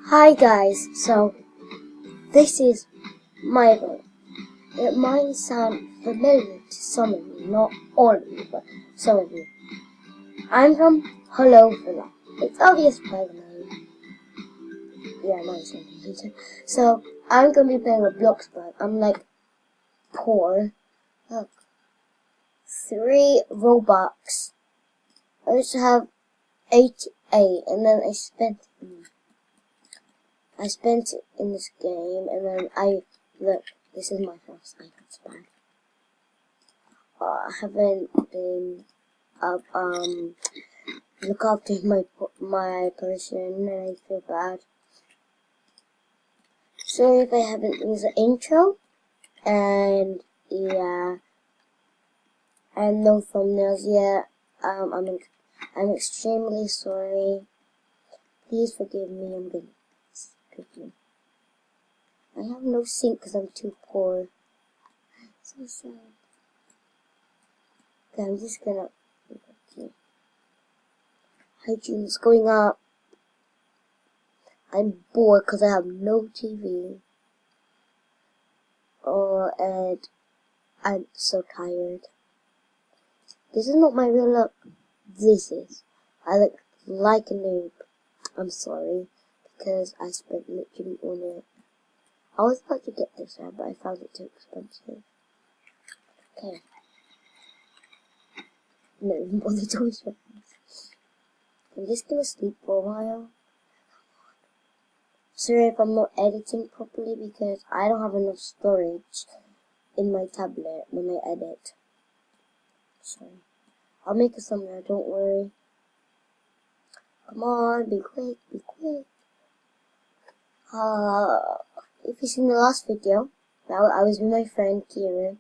Hi guys, so this is my voice. It might sound familiar to some of you, not all of you, but some of you. I'm from Hello Villa. It's obvious by the name. Yeah, nice name. So I'm gonna be playing Roblox, but I'm like poor. Look, 3 Robux. I used to have 88, and then I spent it in this game, and then look, this is my house. I know it's bad. I haven't been look after my person, and I feel bad. Sorry if I haven't used the intro, and yeah, and no thumbnails yet. I'm extremely sorry. Please forgive me. I'm gonna forgive you. I have no sink because I'm too poor. So sad. Okay, I'm just gonna. Hygiene is going up. I'm bored because I have no TV. Oh, and I'm so tired. This is not my real look. This is. I look like a noob. I'm sorry, because I spent literally on it. I was about to get this one, but I found it too expensive. Okay. No, even bother to show this. I'm just gonna sleep for a while. Sorry if I'm not editing properly because I don't have enough storage in my tablet when I edit. Sorry. I'll make a thumbnail, don't worry. Come on, be quick, be quick. If you've seen the last video, I was with my friend Kieran,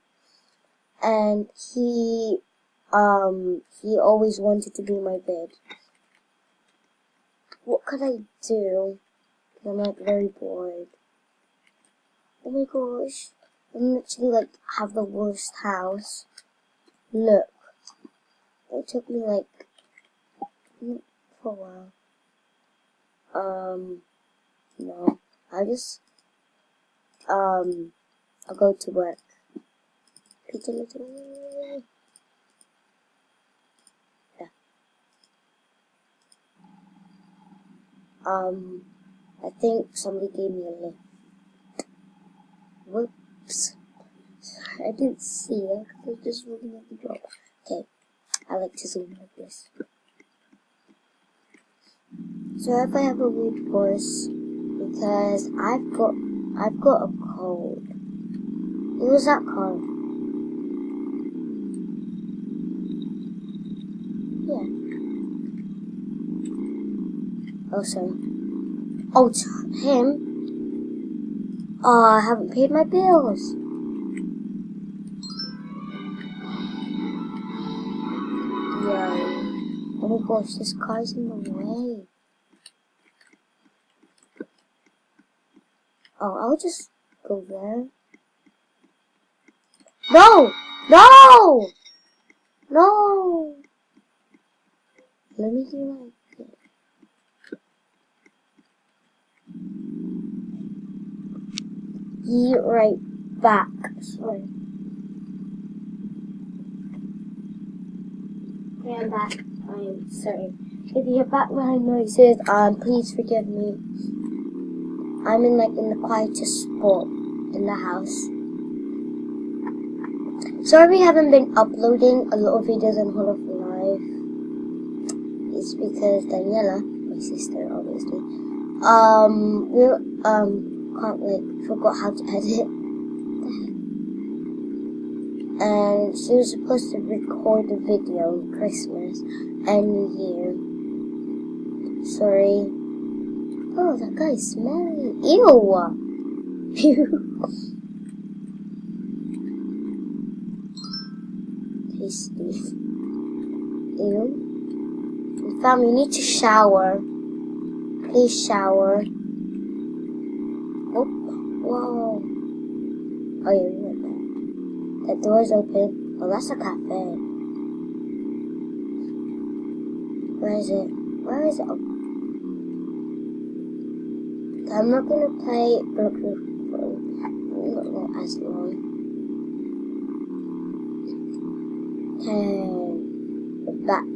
and he always wanted to be in my bed. What could I do? I'm like very bored. Oh my gosh, I'm literally like have the worst house. Look, it took me like for a while. No, I'll go to work. Peter Little. Yeah. I think somebody gave me a lift. Whoops. I didn't see it because I was just looking at the job. Okay, I like to zoom like this. So if I have a weird voice, because I've got a cold. Who was that called? Yeah. Oh, sorry. Oh, it's him. Oh, I haven't paid my bills. Yeah. Oh my gosh, this car's in the way. Oh, I'll just go there. No! No! No! Let me do like this. Be right back. Sorry. Okay, I'm back. I'm sorry. If you hear background noises, please forgive me. I'm in the quietest spot in the house. Sorry we haven't been uploading a lot of videos on Hall of Life. It's because Daniela, my sister obviously, forgot how to edit. And she was supposed to record a video on Christmas and New Year. Sorry. Oh, that guy's smelly. Ew! Tasty. Ew. Family, you need to shower. Please shower. Oh, whoa. Oh, yeah, you went there. The door's open. Oh, that's a cafe. Where is it? Where is it? Oh. I'm not gonna play Block Roof for not as long. Okay, we're back.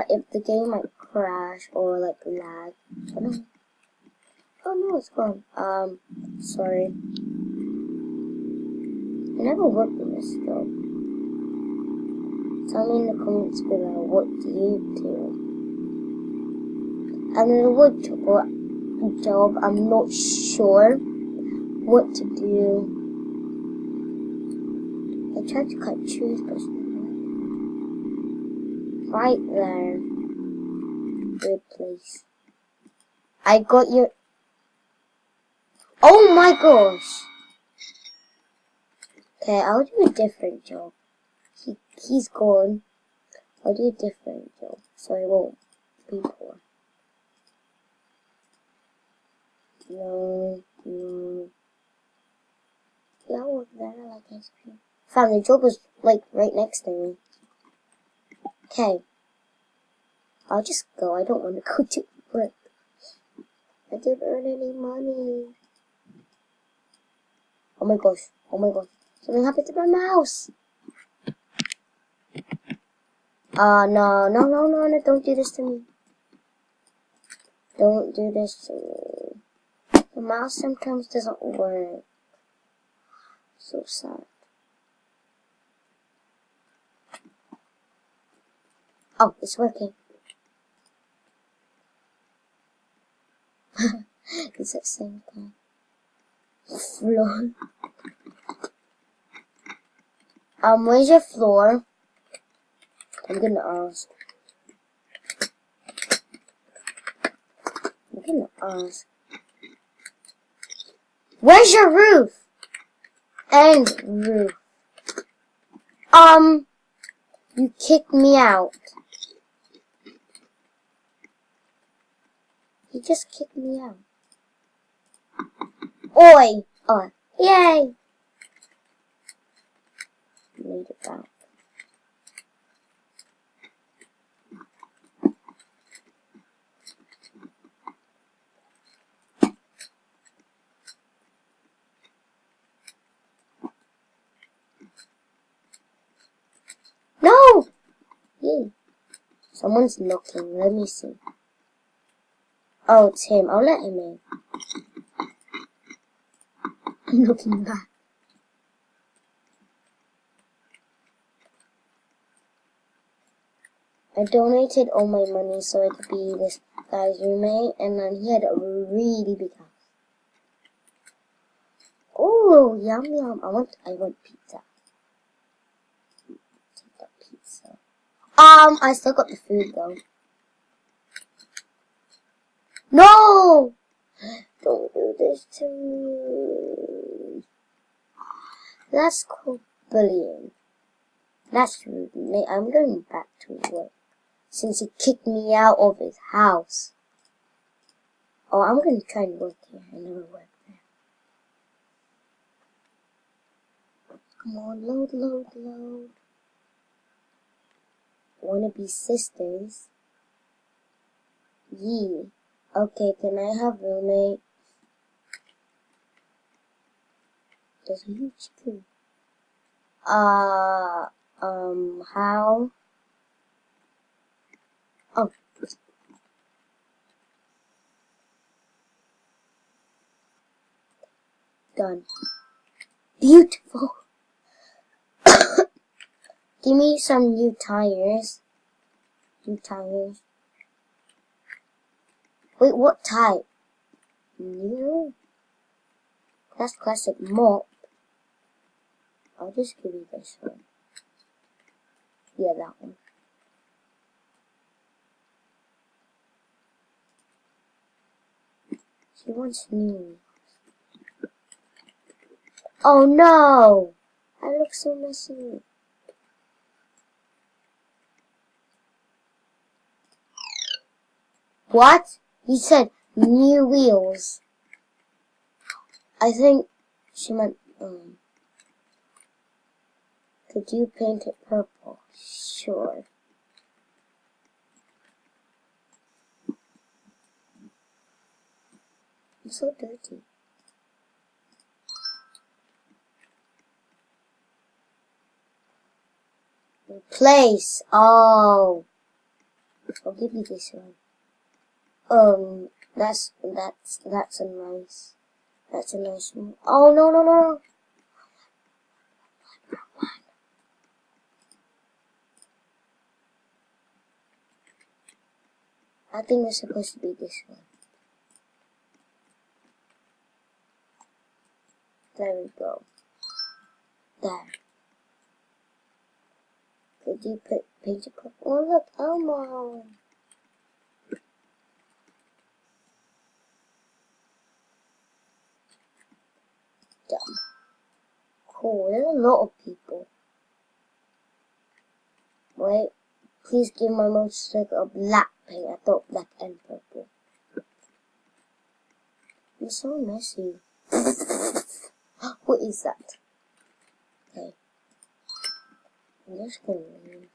If the game might crash or like lag. I don't know. Oh no, it's gone. Sorry. I never worked in this job. Tell me in the comments below, what do you do? And in the wood job, I'm not sure what to do. I tried to cut trees, but right there. Good place. I got your... Oh my gosh! Okay, I'll do a different job. He's gone. I'll do a different job, so I won't be poor. No. Yeah, I'll work there, I like ice cream. Found the job was like right next to me. Okay. I'll just go. I don't want to go to work. I didn't earn any money. Oh my gosh. Oh my gosh. Something happened to my mouse. No. Don't do this to me. Don't do this to me. The mouse sometimes doesn't work. So sad. Oh, it's working. It's at the same time. Floor. Where's your floor? I'm gonna ask. Where's your roof? And roof. You kicked me out. You just kicked me out. Oi! Oh, yay! Made it back. No! Yay. Someone's knocking. Let me see. Oh, it's him. I'll let him in. I'm looking back. I donated all my money so I could be this guy's roommate, and then he had a really big house. Oh, yum yum! I want pizza. Take that pizza. I still got the food though. No! Don't do this to me. That's called bullying. That's rude. I'm going back to work since he kicked me out of his house. Oh, I'm going to try and work here. I never worked there. Come on, load. Wanna be sisters? Yee. Okay, can I have roommate? There's a huge tree. How? Oh. Done. Beautiful. Give me some new tires. Wait, what type? New? That's classic mop. I'll just give you this one. Yeah, that one. She wants new. Oh no! I look so messy. What? You said new wheels. I think she meant, could you paint it purple? Sure. I'm so dirty. Replace. Oh. I'll give you this one. That's a nice. That's a nice one. Oh, no, no, no. I think it's supposed to be this one. There we go. There. Could you paint it purple? Oh, look, Elmo. Dumb. Cool, there's a lot of people. Wait, please give my motorcycle a black paint. I thought black and purple. It's so messy. What is that? Okay. I'm just gonna leave.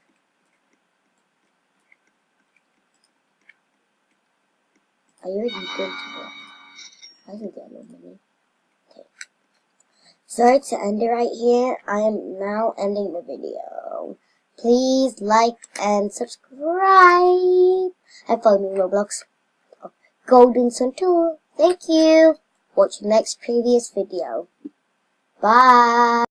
Are you ready to go to work? I can get no money. Okay. Sorry to end it right here. I am now ending the video. Please like and subscribe. And follow me on Roblox. Golden Sun Tour. Thank you. Watch the next previous video. Bye.